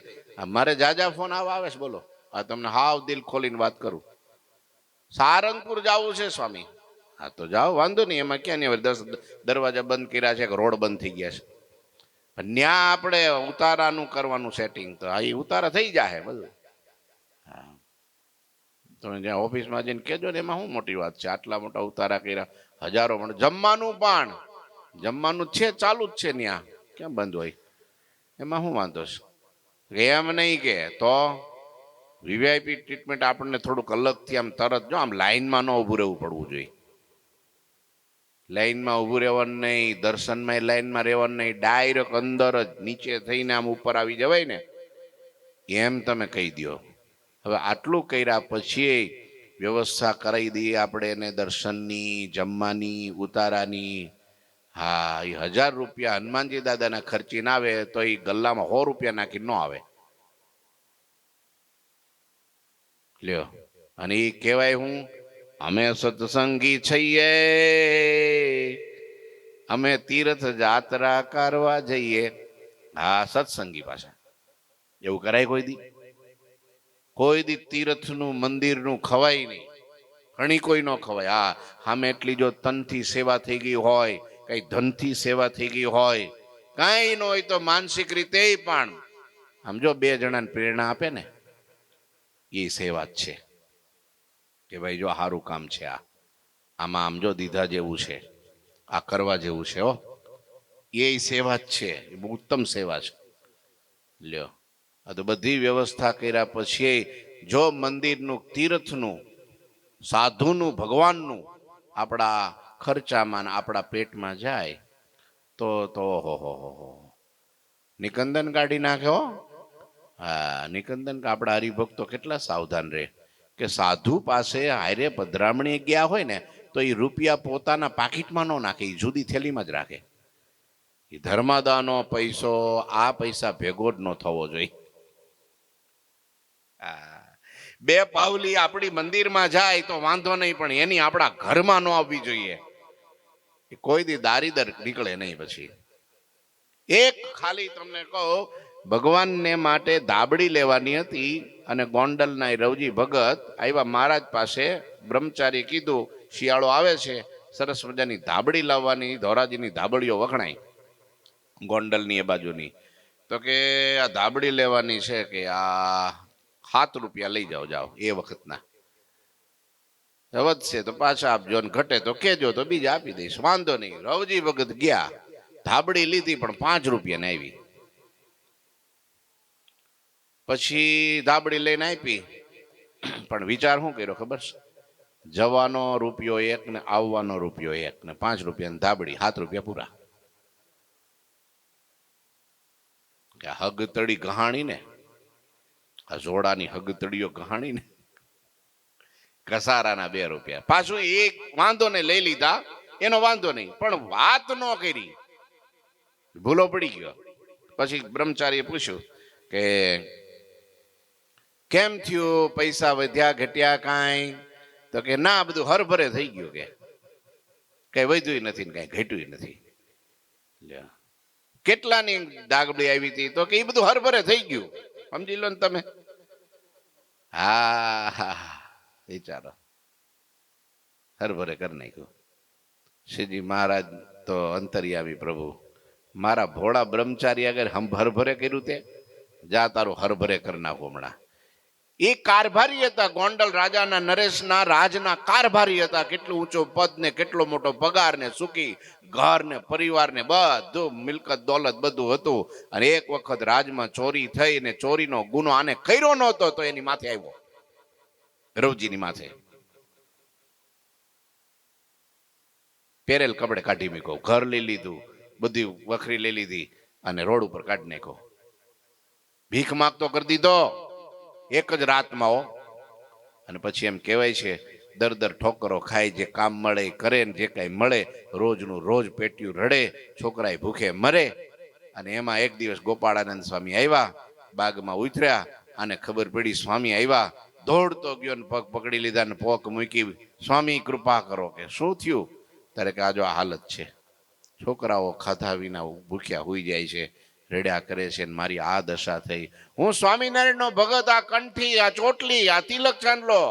મારે જાજા ફોન આવે છે, બોલો. આ તમને હાવ દિલ ખોલીને વાત કરું. સારંગપુર જવું છે સ્વામી. હા તો જાઓ, વાંધો નહીં, એમાં ક્યાં નહીં. 10 દરવાજા બંધ કર્યા છે, રોડ બંધ થઈ ગયા છે, ત્યાં આપણે ઉતારાનું કરવાનું સેટિંગ, તો આ ઉતારા થઈ જાય બધું. હા, તમે જ્યાં ઓફિસમાં જઈને કહેજો ને, એમાં શું મોટી વાત છે? આટલા મોટા ઉતારા કર્યા, હજારો. પણ જમવાનું છે, ચાલુ જ છે ત્યાં, ક્યાં બંધ હોય? એમાં શું વાંધો છે? એમ નહીં કે તો વીવીઆઈપી ટ્રીટમેન્ટ આપણને થોડુંક અલગથી આમ તરત જો આમ લાઈનમાં ન ઊભું રહેવું પડવું જોઈએ. લાઈનમાં ઊભું રહેવાનું નહીં, દર્શનમાં લાઈનમાં રહેવાનું નહીં, ડાયરેક્ટ અંદર જ નીચે થઈને આમ ઉપર આવી જવાય ને, એમ તમે કહી દો. હવે આટલું કર્યા પછી વ્યવસ્થા કરાવી દઈએ આપણે એને દર્શનની, જમવાની, ઉતારાની. હા, એ 1000 રૂપિયા હનુમાનજી દાદાના ખર્ચી ના આવે તો એ ગલ્લામાં 100 રૂપિયા નાખી ન આવે. લ્યો, અને એ કહેવાય હું, અમે સત્સંગી છીએ, અમે તીર્થ જાત્રા કરવા જઈએ. હા, સત્સંગી પાછા. એવું કરાય કોઈ દી? કોઈ દી તીર્થનું મંદિરનું ખવાય નહીં, ઘણી કોઈ ન ખવાય. હા, સામે એટલી જો તનથી સેવા થઈ ગઈ હોય, કઈ ધનથી સેવા થઈ ગઈ હોય, કઈ ન હોય તો માનસિક રીતે પણ આમ જો બે જણાને પ્રેરણા આપે ને એ સેવા જ છે કે ભાઈ જો સારું કામ છે, આમાં આમ જો દીધા જેવું છે, આ કરવા જેવું છે. એ સેવા જ છે, એ બહુ ઉત્તમ સેવા છે. લ્યો, આ તો બધી વ્યવસ્થા કર્યા પછી જો મંદિરનું, તીર્થનું, સાધુનું, ભગવાનનું આપણા ખર્ચામાં આપણા પેટમાં જાય તો હો નિકંદન કાઢી નાખ્યો. હા, નિકંદન આપણા હરિભક્તો કેટલા સાવધાન રહે કે સાધુ પાસે હારે પધરામણી ગયા હોય ને તો એ રૂપિયા પોતાના પાકીટમાં ન નાખે, એ જુદી થેલીમાં જ રાખે. એ ધર્માદાનો પૈસો આ પૈસા ભેગો જ ન થવો જોઈએ. બે પાવલી આપણી મંદિરમાં જાય તો વાંધો નહીં, પણ એની આપણા ઘરમાં ન આવવી જોઈએ. કોઈ દી દારીદર નીકળે નહીં. પછી એક ખાલી તમને કહું, ભગવાનને માટે ધાબળી લેવાની હતી અને ગોંડલના રવજી ભગત આવ્યા મહારાજ પાસે. બ્રહ્મચારી કીધું શિયાળો આવે છે, સરસ મજાની ધાબળી લાવવાની, ધોરાજીની ધાબળીઓ વખણાય ગોંડલની એ બાજુની. તો કે આ ધાબળી લેવાની છે કે આ 7 રૂપિયા લઈ જાઓ એ વખતના. વધશે તો પાછા આપજો, ને ઘટે તો કેજો તો બીજા આપી દઈશ, વાંધો નહીં. રવજી ભગત ગયા, ધાબળી લીધી પણ 5 રૂપિયાને આવી. પછી ધાબળી લઈને આપી, પણ વિચાર શું કર્યો ખબર છે? જવાનો રૂપિયો 1 ને આવવાનો રૂપિયો 1 ને 5 રૂપિયાની ધાબળી, 7 રૂપિયા પૂરા. હગતડી ગહાણી ને, આ જોડાની હગતડીઓ ગહાણી ને, કસારાના 2 રૂપિયા. પાછું એક વાંધો ને લઈ લીધા, એનો વાંધો નહીં, પણ વાત ન કરી, ભૂલો પડી ગયો. પછી બ્રહ્મચારીએ પૂછ્યું કે કેમ થયું, પૈસા વધ્યા ઘટ્યા કાંઈ? તો કે ના, બધું હરભરે થઈ ગયું, કે કઈ વધ્યું નથી ને કઈ ઘટ્યું નથી. કેટલાની ધાબળી આવી હતી? તો કે એ બધું હરભરે થઈ ગયું. સમજી લો ને તમે. હા, વિચારો, હરભરે કરી નાખ્યું. શ્રીજી મહારાજ તો અંતર્યામી પ્રભુ, મારા ભોળા બ્રહ્મચારી આગળ હરભરે કર્યું તે જા તારું હરભરે કરી નાખો હમણાં. એ કારભારી હતા, ગોંડલ રાજાના નરેશના રાજના કારભારી હતા. કેટલું ઊંચો પદ ને કેટલો મોટો પગાર ને સુખી ઘર ને પરિવાર ને બધું મિલકત દોલત બધું હતું. અને એક વખત રાજમાં ચોરી થઈ ને ચોરીનો ગુનો આને કર્યો નહોતો તો એની માથે આવ્યો, રવજીની માથે. પહેરેલ કપડે કાઢી મૂક્યો, ઘર લઈ લીધું, બધી વખરી લઈ લીધી અને રોડ ઉપર કાઢી નાખ્યો. ભીખ માગતો કરી દીધો એક જ રાતમાં. અને પછી એમ કહેવાય છે દર ઠોકરો ખાય, જે કામ મળે કરે ને જે કાંઈ મળે રોજનું રોજ પેટ્યું રડે, છોકરાએ ભૂખે મરે. અને એમાં એક દિવસ ગોપાળાનંદ સ્વામી આવ્યા, બાગમાં ઉતર્યા, અને ખબર પડી સ્વામી આવ્યા. દોડતો ગયો ને પગ પકડી લીધા ને પોક મૂકી, સ્વામી કૃપા કરો. કે શું થયું? ત્યારે કે આ જો આ હાલત છે, છોકરાઓ ખાધા વિના ભૂખ્યા હોઈ જાય છે, રેડ્યા કરે છે, મારી આ દશા થઈ. હું સ્વામિનારાયણ નો ભગત, આ કંઠી, આ ચોટલી, આ તિલક ચાંદલો,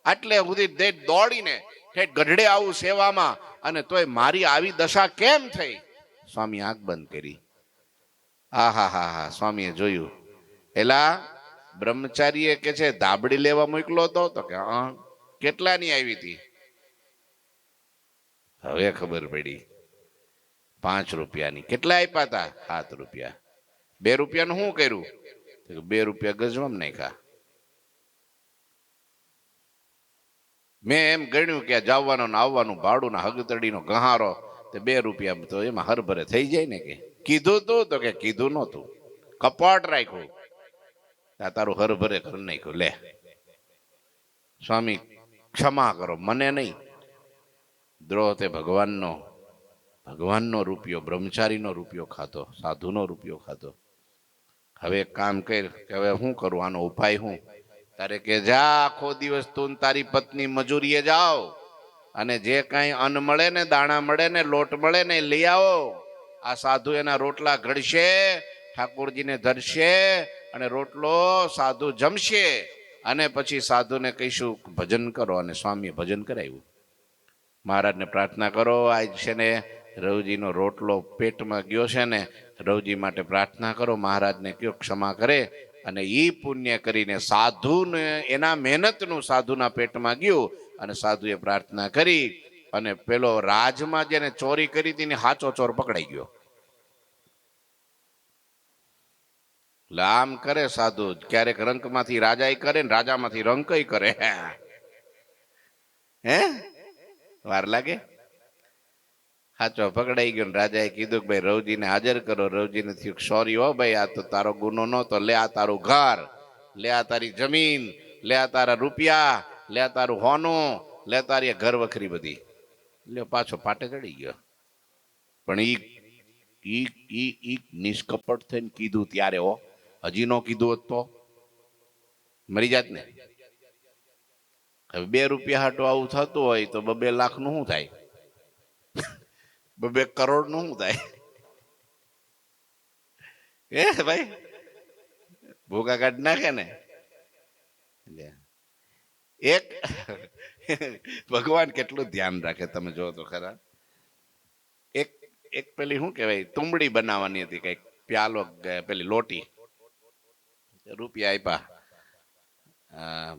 આટલે સુધી દોડીને ગઢડે આવું સેવામાં, અને તોય મારી આવી દશા કેમ થઈ? સ્વામી આંખ બંધ કરી. હા, સ્વામીએ જોયું. એલા બ્રહ્મચારીએ કે છે ધાબળી લેવા મોકલો હતો? તો કે હા. કેટલાની આવી હતી? હવે ખબર પડી, 5 રૂપિયાની. કેટલા આપ્યા હતા? 7 રૂપિયા. 2 રૂપિયાનું શું કર્યું? 2 રૂપિયા ગજવામાં નાખ્યા. મેં એમ ગણ્યું કે જવાનું ને આવવાનું ભાડું ના હગતડીનો ગહારો, તે 2 રૂપિયા તો એમાં હરભરે થઈ જાય ને. કે કીધું તું? તો કે કીધું નહોતું, કપાટ રાખ્યું. તારું હરભરે કરી નાખ્યું. લે સ્વામી ક્ષમા કરો, મને નહીં. દ્રોહ તે ભગવાનનો રૂપિયો, બ્રહ્મચારીનો રૂપિયો ખાતો, સાધુનો રૂપિયો ખાતો. હવે કામ કર કે હવે શું કરું, આનો ઉપાય શું? તારે કે જા, આખો દિવસ તું તારી પત્ની મજૂરીએ જાઓ, અને જે કાંઈ અન્ન મળે ને, દાણા મળે ને, લોટ મળે ને લઈ આવો. આ સાધુ એના રોટલા ઘડશે, ઠાકોરજીને ધરશે, અને રોટલો સાધુ જમશે, અને પછી સાધુને કહીશું ભજન કરો. અને સ્વામીએ ભજન કરાવ્યું. મહારાજને પ્રાર્થના કરો, આજ છે ને રવજીનો રોટલો પેટમાં ગયો છે ને, રવજી માટે પ્રાર્થના કરો, મહારાજને કયો ક્ષમા કરે, અને એ પુણ્ય કરીને સાધુને એના મહેનતનું સાધુના પેટમાં ગયું, અને સાધુએ પ્રાર્થના કરી, અને પેલો રાજમાં જેને ચોરી કરી હતી ને હાચો ચોર પકડાઈ ગયો. આમ કરે સાધુ, ક્યારેક રંકમાંથી રાજા કરે ને રાજામાંથી રંકઈ કરે. હે વાર લાગે? હાચો પકડાઈ ગયો. રાજાએ કીધું કે ભાઈ રવજીને હાજર કરો. રવજીને થયું સોરી હો ભાઈ, આ તો તારો ગુનો નહોતો. લે આ તારું ઘર, લે આ તારી જમીન, લે આ તારા રૂપિયા, લે આ તારું હોનું, લે તારી ઘર વખરી બધી. લ્યો પાછો પાટે ચડી ગયો. પણ ઈ નિષ્કપટ થઈને કીધું ત્યારે, હો હજી નો કીધું હોત તો મરી જાત ને. હવે 2 રૂપિયા હાટો આવું થતું હોય તો 2 લાખ નું શું થાય? 2 કરોડ નું શું થાય? એ ભાઈ ભૂકા કાઢી નાખે ને. એક ભગવાન કેટલું ધ્યાન રાખે તમે જો તો ખરા. એક પેલી શું કહેવાય, તુંબડી બનાવવાની હતી, કઈક પ્યાલો, પેલી લોટી, રૂપિયા આપ્યા.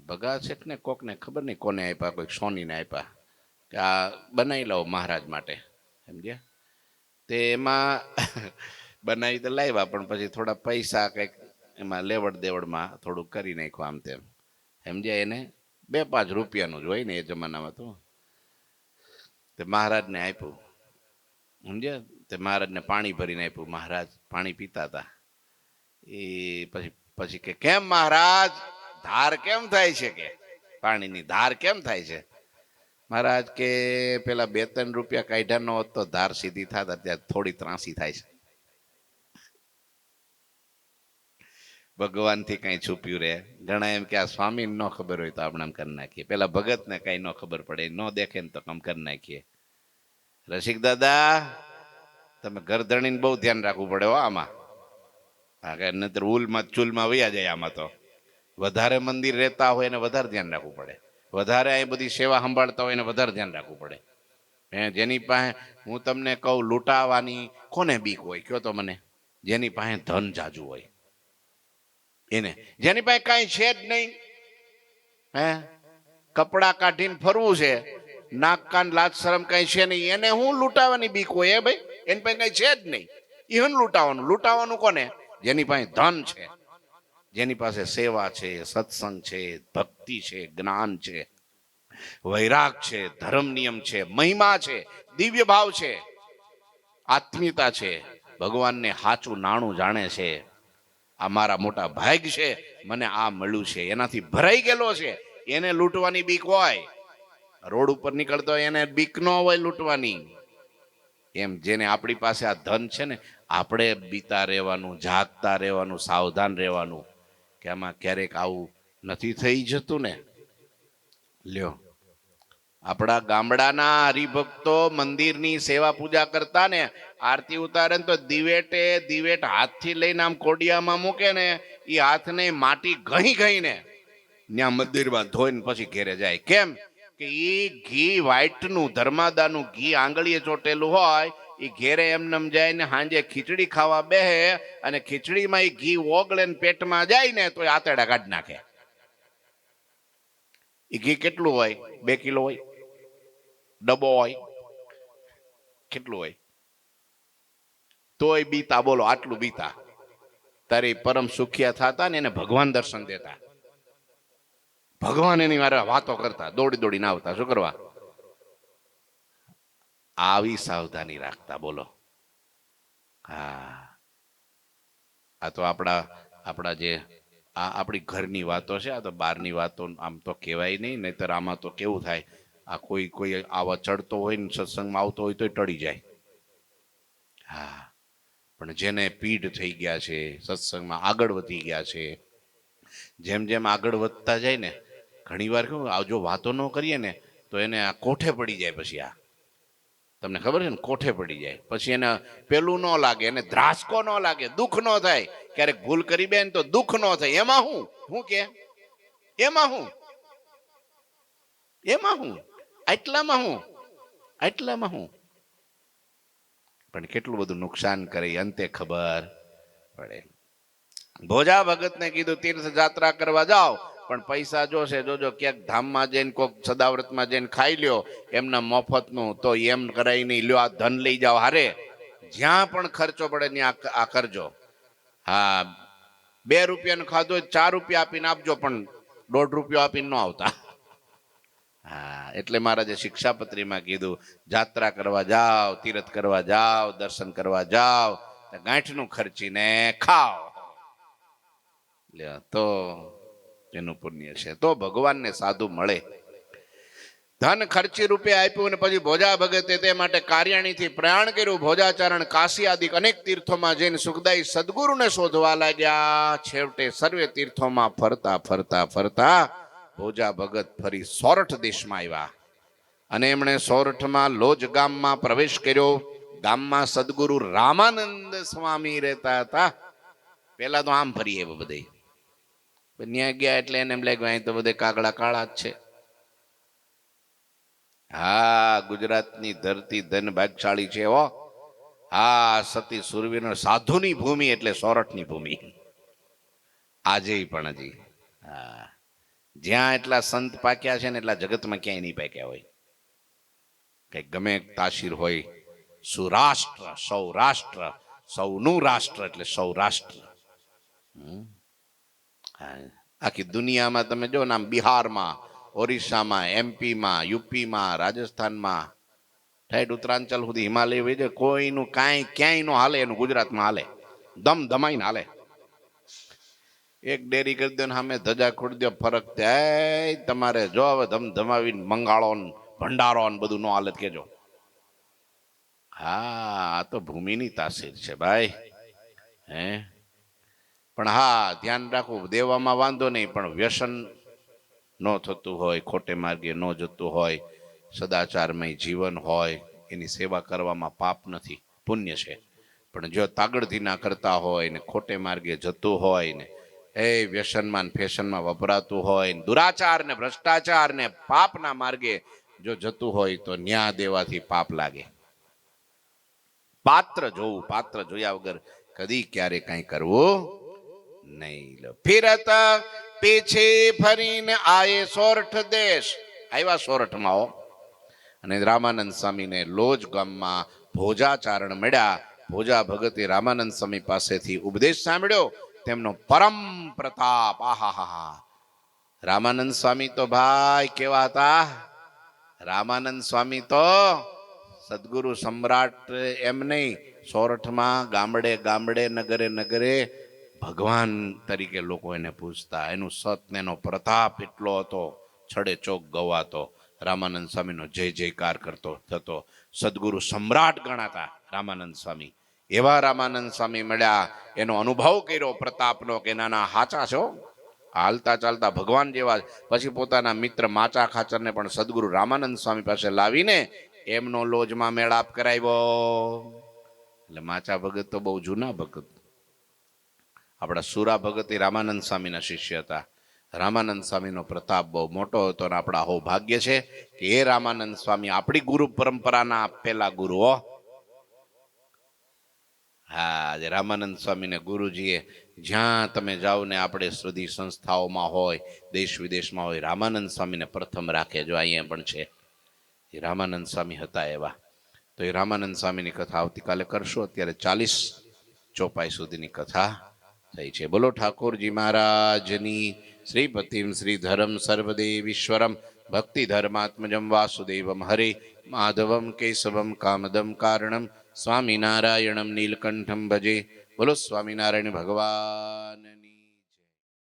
ભગા શેઠ ને કોક ને ખબર નહીં કોને આપ્યા, કોઈક સોનીને આપ્યા કે આ બનાવી લાવો મહારાજ માટે, સમજ્યા? તે એમાં બનાવી તો લાવ્યા, પણ પછી થોડા પૈસા કંઈક એમાં લેવડ દેવડમાં થોડુંક કરી નાખ્યું આમ તેમ, સમજ્યા? એને 2-5 રૂપિયાનું જ હોય ને એ જમાનામાં તો. તે મહારાજને આપ્યું, સમજ્યા? તે મહારાજને પાણી ભરીને આપ્યું. મહારાજ પાણી પીતા હતા. એ પછી કે કેમ મહારાજ, ધાર કેમ થાય છે? કે પાણીની ધાર કેમ થાય છે? મહારાજ કે પેલા 2-3 રૂપિયા કાઢ્યા ન હોત તો ધાર સીધી થાત, અત્યારે થોડી ત્રાસી થાય છે. ભગવાન થી કઈ છુપ્યું રે? ઘણા એમ કે આ સ્વામી ન ખબર હોય તો આપણે આમ કરી નાખીએ, પેલા ભગત ને કઈ ન ખબર પડે, ન દેખે ને તો કામ કરી નાખીએ. રસિક દાદા, તમે ગરદણીને બહુ ધ્યાન રાખવું પડે હો આમાં. હા કે નહીતર ઉલમાં ચૂલમાં વયા જાય. આમાં તો વધારે મંદિર રહેતા હોય એને વધારે ધ્યાન રાખવું પડે, વધારે અહીં બધી સેવા સંભાળતા હોય એને વધારે ધ્યાન રાખવું પડે. જેની પાસે, હું તમને કહું, લૂંટાવાની કોને બીક હોય કયો તો મને? જેની પાસે ધન જાજુ હોય એને. જેની પાસે કઈ છે જ નહીં, હે કપડા કાઢીને ફરવું છે, નાક કાન લાજ શરમ કઈ છે નહીં, એને હું લૂંટાવાની બીક હોય? ભાઈ એની પાસે કઈ છે જ નહીં, એ હું લૂંટાવાનું? લૂંટાવાનું કોને? જેની પાસે ધન છે, જેની પાસે સેવા છે, સત્સંગ છે, ભક્તિ છે, જ્ઞાન છે, વૈરાગ છે, ધર્મ નિયમ છે, મહિમા છે, દિવ્ય ભાવ છે, આત્મીયતા છે, ભગવાનને સાચું નાણું જાણે છે. આ મારા મોટા ભાગ છે, મને આ મળ્યું છે, એનાથી ભરાઈ ગયેલો છે, એને લૂંટવાની બીક હોય. રોડ ઉપર નીકળતો એને બીક ન હોય લૂંટવાની. એમ જેને આપણી પાસે આ ધન છે ને, આપણે બીતા રહેવાનું, જાગતા રહેવાનું, સાવધાન રહેવાનું કે આમાં ક્યારેક આવું નથી થઈ જતું ને. લ્યો, આપણા ગામડાના હરિભક્તો મંદિરની સેવા પૂજા કરતા ને, આરતી ઉતારે ને તો દિવેટ હાથથી લઈને આમ કોડિયામાં મૂકે ને, એ હાથને માટી ઘઈને ત્યાં મંદિરમાં ધોઈને પછી ઘેરે જાય. કેમ કે એ ઘી વ્હાઈટનું ધર્માદાનું ઘી આંગળીએ ચોટેલું હોય, એ ઘેરે એમને જાય ને સાંજે ખીચડી ખાવા બેહે, અને ખીચડીમાં એ ઘી ઓગળે ને પેટમાં જાય ને તો એ આતેડા કાઢી નાખે. એ ઘી કેટલું હોય? 2 કિલો હોય? ડબ્બો હોય? કેટલું હોય? તોય બીતા, બોલો આટલું બીતા. તારી પરમ સુખિયા થતા ને એને ભગવાન દર્શન દેતા, ભગવાન એની મારે વાતો કરતા, દોડીને આવતા. શું કરવા? આવી સાવધાની રાખતા. બોલો. હા, આ તો આપણા જે આ આપણી ઘરની વાતો છે, આ તો બહારની વાતો આમ તો કહેવાય નહીં, નહીતર આમાં તો કેવું થાય, આ કોઈ આવા ચડતો હોય ને સત્સંગમાં આવતો હોય તો ટળી જાય. હા, પણ જેને પીઢ થઈ ગયા છે, સત્સંગમાં આગળ વધી ગયા છે, જેમ જેમ આગળ વધતા જાય ને, ઘણી વાર કેવું, જો વાતો ન કરીએ ને તો એને આ કોઠે પડી જાય. પછી આ તમને ખબર છે ને, કોઠે પડી જાય. પછી એને પેલું ન લાગે, એને ધ્રાસકો ન લાગે, દુઃખ ન થાય. ક્યારેક ભૂલ કરી બેન તો દુઃખ ન થાય. એમાં હું કે એમાં હું આટલામાં હું પણ કેટલું બધું નુકસાન કરે એ અંતે ખબર પડે. ભોજા ભગતને કીધું તીર્થ યાત્રા કરવા જાઓ, પણ પૈસા જોશે, જોજો ક્યાંક ધામમાં જઈને કોક સદાવ્રતમાં જઈને ખાઈ લ્યો એમના મફતનું, તો એમ કરાય નહીં, લ્યો આ ધન લઈ જાઓ હારે, જ્યાં પણ ખર્ચો પડે ત્યાં આ કરજો. હા, 2 રૂપિયાનું ખાધું હોય 4 રૂપિયા આપીને આપજો, પણ 1.5 રૂપિયો આપીને ન આવતા. હા, એટલે મહારાજે શિક્ષાપત્રીમાં કીધું, યાત્રા કરવા જાઓ, તીર્થ કરવા જાઓ, દર્શન કરવા જાઓ, ગાંઠનું ખર્ચીને ખાઓ, તો એનું પુણ્ય છે, તો ભગવાનને સાધુ મળે. ધન ખર્ચી રૂપે આપ્યું અને પછી ભોજા ભગતે તે માટે કાર્યાણીથી પ્રયાણ કર્યું. ભોજાચરણ કાશી આદિ અનેક તીર્થોમાં જઈને સુખદાયી સદગુરુને શોધવા લાગ્યા. છેવટે સર્વે તીર્થોમાં ફરતા ફરતા ફરતા ભોજા ભગત ફરી સોરઠ દેશમાં આવ્યા અને એમણે સોરઠમાં લોજ ગામમાં પ્રવેશ કર્યો. ગામમાં સદગુરુ રામાનંદ સ્વામી રહેતા હતા. પેલા તો આમ ફરી એવું બધે ત્યાં ગયા એટલે એને એમ લાગ્યું અહીં તો બધે કાગડા કાળા જ છે. હા, ગુજરાતની ધરતી ધન ભાગશાળી છે હો. હા, સતી સુરવીર સાધુની ભૂમિ એટલે સોરઠની ભૂમિ આજે પણ હજી. હા, જ્યાં એટલા સંત પાક્યા છે ને એટલા જગતમાં ક્યાંય નહીં પાક્યા હોય. કઈ ગમે તાસીર હોય. સુરાષ્ટ્ર, સૌરાષ્ટ્ર, સૌનું રાષ્ટ્ર એટલે સૌરાષ્ટ્ર. આખી દુનિયામાં તમે જો ને, આમ બિહારમાં, ઓરિસ્સામાં, એમપીમાં, યુપીમાં, રાજસ્થાનમાં, ઠેઠ ઉત્તરાંચલ સુધી હિમાલય હોય છે, કોઈનું કાંઈ ક્યાંય નો હાલે, એનું ગુજરાતમાં હાલે, દમ ધમાઈને હાલે. એક ડેરી કરી દો ને સામે ધજા ખોડી દો, ફરક થાય. તમારે જો હવે ધમ ધમાવીને મંગાળો ભંડારો ને બધું નો હાલત કેજો. હા, આ તો ભૂમિની તાસીર છે ભાઈ. હે, પણ હા, ધ્યાન રાખવું, દેવામાં વાંધો નહીં, પણ વ્યસન ન થતું હોય, ખોટે માર્ગે ન જતું હોય, સદાચારમય જીવન હોય, એની સેવા કરવામાં પાપ નથી, પુણ્ય છે. પણ જો તાગડધી ના કરતા હોય ને ખોટે માર્ગે જતું હોય ને એ વ્યસનમાં ફેશનમાં વપરાતું હોય, દુરાચાર ને ભ્રષ્ટાચાર ને પાપના માર્ગે જો જતું હોય તો ન્યા દેવાથી પાપ લાગે. પાત્ર જોવું, પાત્ર જોયા વગર કદી ક્યારે કઈ કરવું નહીં. ફિરત પીછે ફરીને આયે સોરઠ દેશ. આવ્યા સોરઠમાં હો, અને રામાનંદ સ્વામીને લોજ ગામમાં ભોજાચારણ મળ્યા. ભોજા ભગતે રામાનંદ સ્વામી પાસેથી ઉપદેશ સાંભળ્યો. તેમનો પરમ પ્રતાપ, આહાહા. રામાનંદ સ્વામી તો ભાઈ કેવા હતા? રામાનંદ સ્વામી તો સદગુરુ સમ્રાટ એમ નહીં, સોરઠમાં ગામડે ગામડે, નગરે નગરે ભગવાન તરીકે લોકો એને પૂછતા. એનું સત ને એનો પ્રતાપ એટલો હતો, છડે ચોક ગવાતો. રામાનંદ સ્વામીનો જય જયકાર કરતો થતો. સદગુરુ સમ્રાટ ગણાતા રામાનંદ સ્વામી. એવા રામાનંદ સ્વામી મળ્યા, એનો અનુભવ કર્યો પ્રતાપનો કે નાના હાચા છો, હાલતા ચાલતા ભગવાન જેવા. પછી પોતાના મિત્ર માચા ખાચરને પણ સદગુરુ રામાનંદ સ્વામી પાસે લાવીને એમનો લોજમાં મેળાપ કરાવ્યો. એટલે માચા ભગત તો બહુ જૂના ભગત. આપણા સુરા ભગત એ રામાનંદ સ્વામીના શિષ્ય હતા. રામાનંદ સ્વામીનો પ્રતાપ બહુ મોટો હતો અને આપણા હો ભાગ્ય છે કે એ રામાનંદ સ્વામી આપણી ગુરુ પરંપરાના પેલા ગુરુઓ. હા, રામાનંદ સ્વામીને ગુરુજીએ જ્યાં તમે જાઓ ને, આપણે સુધી સંસ્થાઓમાં હોય, દેશ વિદેશમાં હોય, રામાનંદ સ્વામીને પ્રથમ રાખે. જો અહીંયા પણ છે, એ રામાનંદ સ્વામી હતા એવા. તો એ રામાનંદ સ્વામીની કથા આવતીકાલે કરશું. અત્યારે 40 ચોપાઈ સુધીની કથા થઈ છે. બોલો ઠાકોરજી મહારાજની. શ્રીપતિમ શ્રીધરમ સર્વદેવીશ્વરમ ભક્તિ ધર્માત્મજમ વાસુદેવમ હરે માધવમ કેશવમ કામદમ કારણમ સ્વામિનારાયણમ નીલકંઠમ ભજે. બોલો સ્વામિનારાયણ ભગવાનની.